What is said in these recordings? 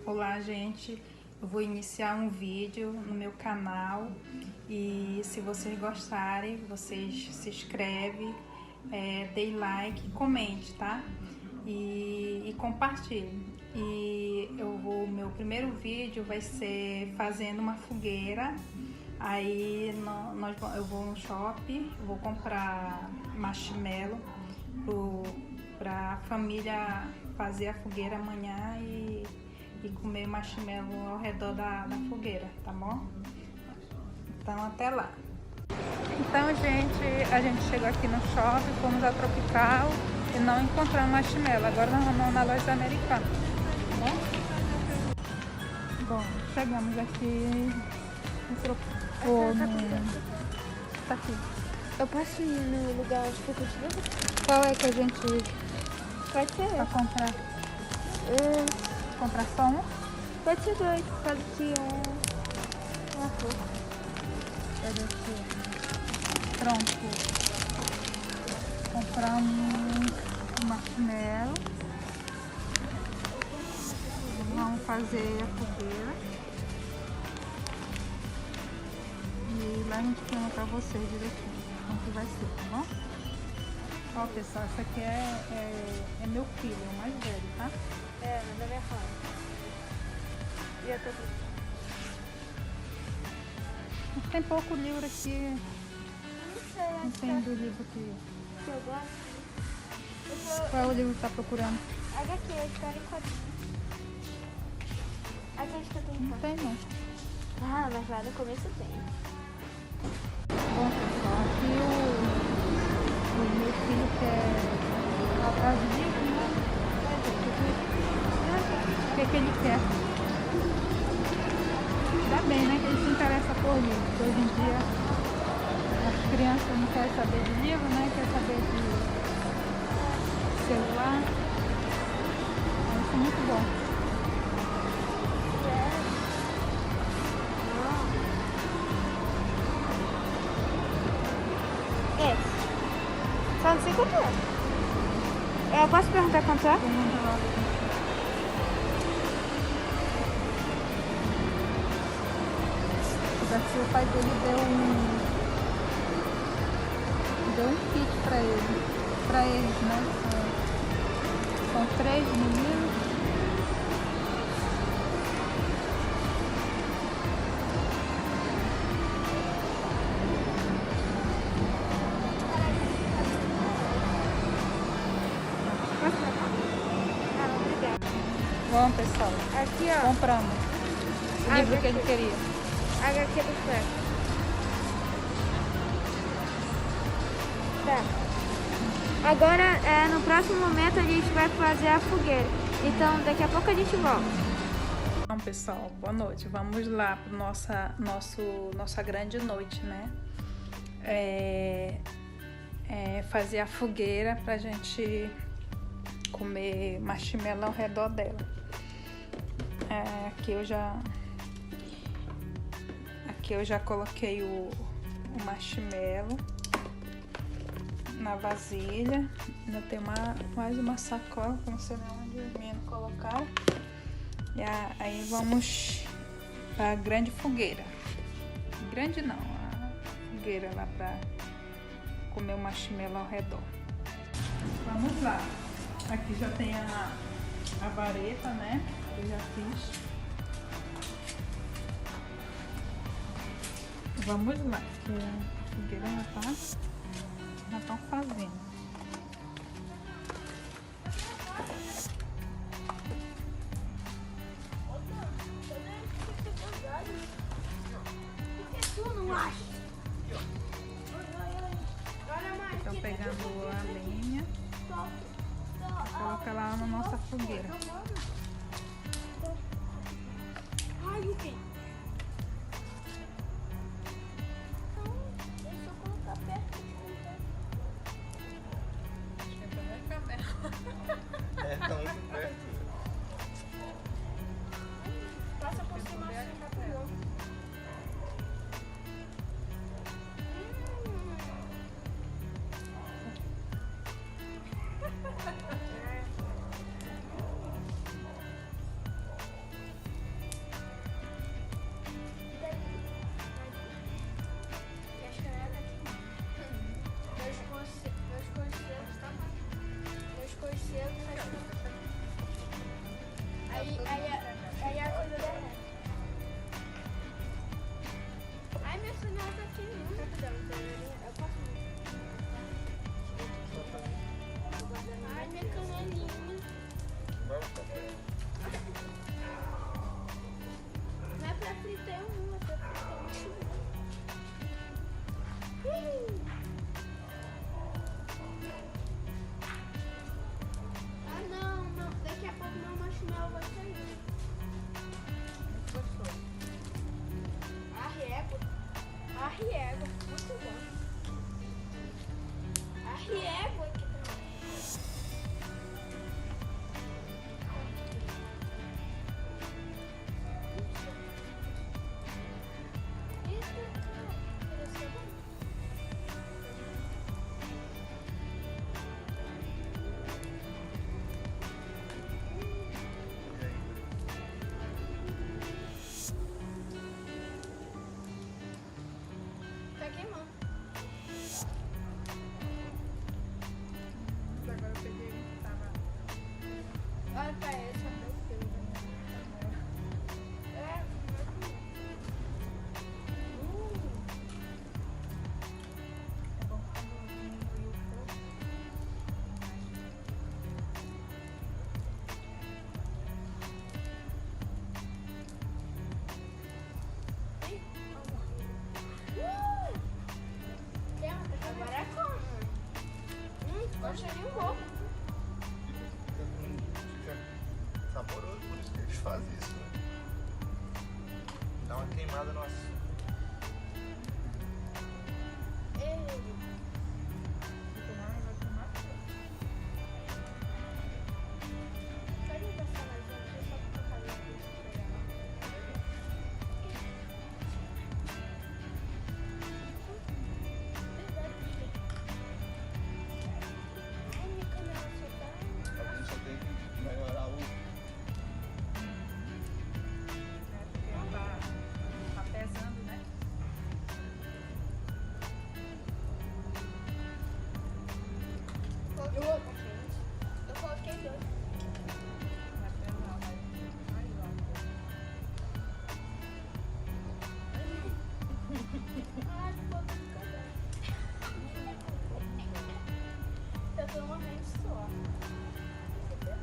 Olá, gente, eu vou iniciar um vídeo no meu canal e se vocês gostarem, vocês se inscrevem, dê like, comente, tá? E compartilhe. Meu primeiro vídeo vai ser fazendo uma fogueira. Aí eu vou no shopping, vou comprar marshmallow pra família fazer a fogueira amanhã e comer marshmallow ao redor da fogueira, tá bom? Então até lá. Então, gente, a gente chegou aqui no shopping, fomos ao Tropical e não encontramos marshmallow. Agora nós vamos na loja americana, tá bom? Bom, chegamos aqui no Tropical. Tá aqui. Eu posso ir no lugar onde ficou de novo? Qual é que a gente Pode ser. vai comprar? Comprar só um? Pode ser dois. Pode ser uma cor. Cadê aqui? Pronto. Compramos um marshmallow. Vamos fazer a fogueira. E lá a gente filma pra vocês direitinho como que vai ser, tá bom? Ó, pessoal, essa aqui é meu filho, o mais velho, tá? Meu nome é Rony. E eu tô aqui. Mas tem pouco livro aqui. Não sei, Não tem do livro aqui. que eu gosto. Qual é o livro que tá procurando? HQ, eu espero em quadrinhos. Aqui acho que eu tenho Não tem, não. Ah, mas lá no começo tem. Bom, pessoal, aqui o meu filho quer atrás do livro, né? O que ele quer? Ainda bem, né? Que ele se interessa por livro. Porque hoje em dia as crianças não querem saber de livro, né? Quer saber de celular. Isso é muito bom. Só não sei quanto é. Eu posso perguntar quanto é? Daqui o pai dele deu um kit pra eles, né? São 3 meninos. Bom, pessoal, Aqui, ó. compramos o livro que ele queria. HQ do Fleck. Tá. Agora, no próximo momento, a gente vai fazer a fogueira. Então, daqui a pouco a gente volta. Bom, pessoal, boa noite. Vamos lá para nossa grande noite, né? Fazer a fogueira pra gente comer marshmallow ao redor dela. Aqui eu já coloquei o marshmallow na vasilha. Ainda tem mais uma sacola, que eu não sei onde os meninos colocaram. E aí vamos para a grande fogueira. Grande não, a fogueira lá para comer o marshmallow ao redor. Vamos lá. Aqui já tem a vareta, né? Eu já fiz. Vamos lá, que a fogueira já estão fazendo. Estão pegando a lenha e colocar lá na nossa fogueira. Tá muito perto. Passa por cima assim, rapidão. Aí a coisa derrete. Ai, minha canela tá aqui muito rapidão. Eu posso. Ai, minha canelinha. Não é pra fritar uma, é pra fritar uma chuva. Ah, não. Daqui a pouco meu marshmallow vai sair. Gostou? Arriego. Muito bom. Arriego aqui também. Tá queimando. Agora eu peguei um que tava. Olha pra esse, é meu filho. É, É bom quando diminui o fogo. agora é como? Ficou cheirinho bom. Fica saboroso, por isso que eles fazem isso, né? Dá uma queimada no açúcar. Vai tomar. Pode me passar mais um, deixa eu só colocar Ai, minha canela só tá... A gente só tem que melhorar o... Tá pesando, né? Eu coloquei dois. Vai pesar, vai logo. Ai, ficou tudo casado. Eu tô morrendo de suor. Você viu?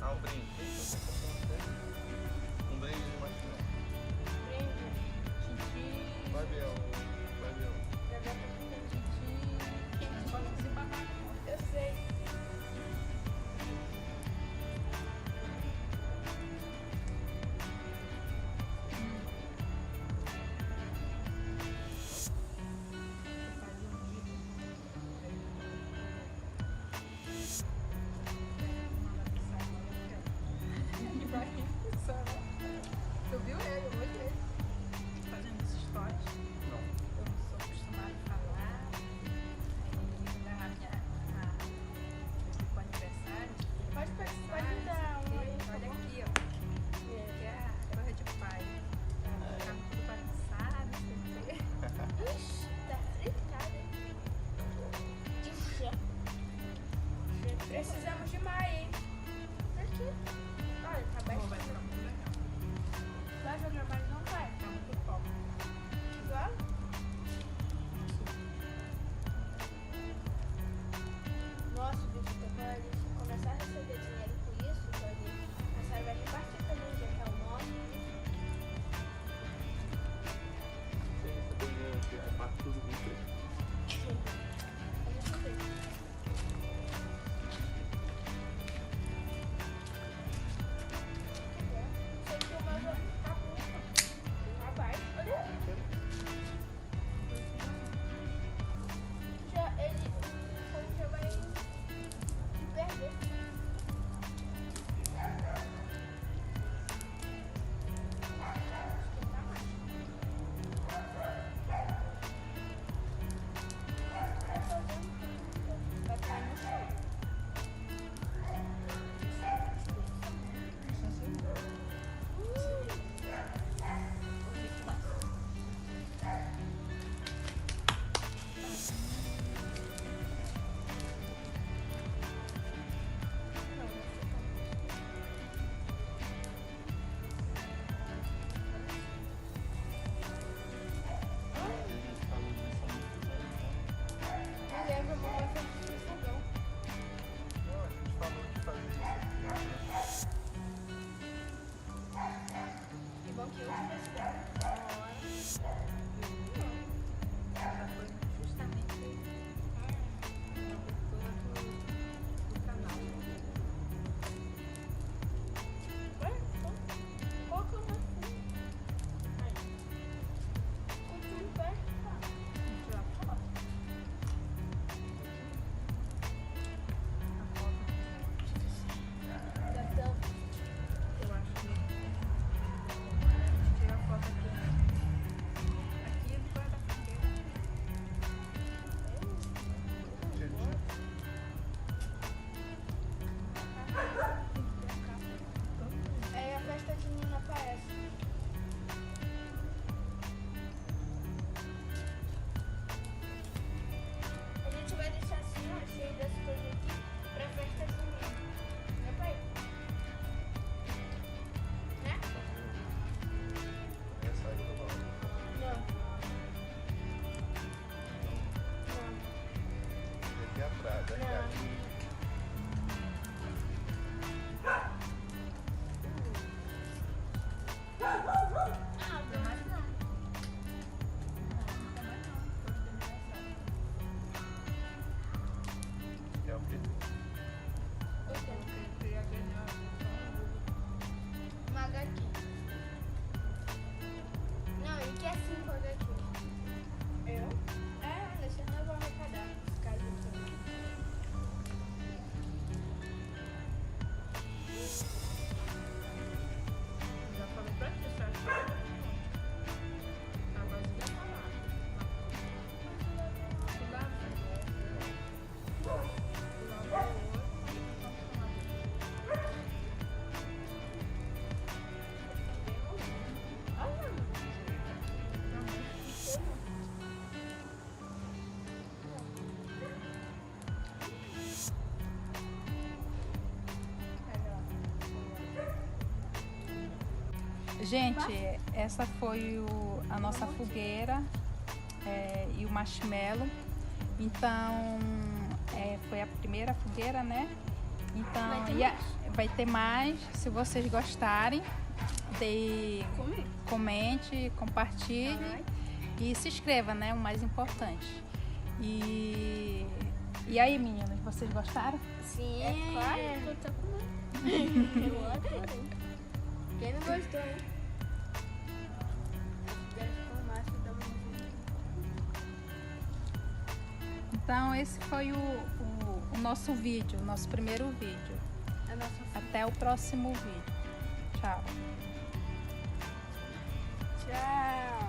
Ah, um brinde. Um brinde de marshmallow. Brinde. Titi. Vai ver, ó. Vai ver, ó. Titi. Pode se pagar. Eu sei. Tu viu ele hoje? Fazendo esses stories. Não. Eu não sou acostumada a falar. Aí da minha pro aniversário. Pode me dar um aí, tá Olha bom? aqui, ó. Aqui é a coisa de pai. Tá ficando tudo bagunçado, não sei o quê. Ixi, tá fritada. Ixi. Precisamos de mais, hein? Aqui. Olha, tá Vai baixo. ficar muito legal. Vai jogar mais, não vai? Tá muito top. Só? Nossa, bicho, quando a gente começar a receber dinheiro com isso, a Sara vai repartir também, já que é o nosso. Sem receber dinheiro aqui, é pra tudo com você. Vamos ver. Sei que o meu já tá abaixo. Olha. Gente, essa foi a nossa fogueira e o marshmallow. Então, foi a primeira fogueira, né? Então, vai ter mais. Se vocês gostarem, comente, compartilhe e se inscreva, né? O mais importante. E aí, meninas, vocês gostaram? Sim, é claro, eu tô comendo. Eu adorei. Quem não gostou, hein? Então, esse foi o nosso vídeo, o nosso primeiro vídeo. Até o próximo vídeo. Tchau. Tchau.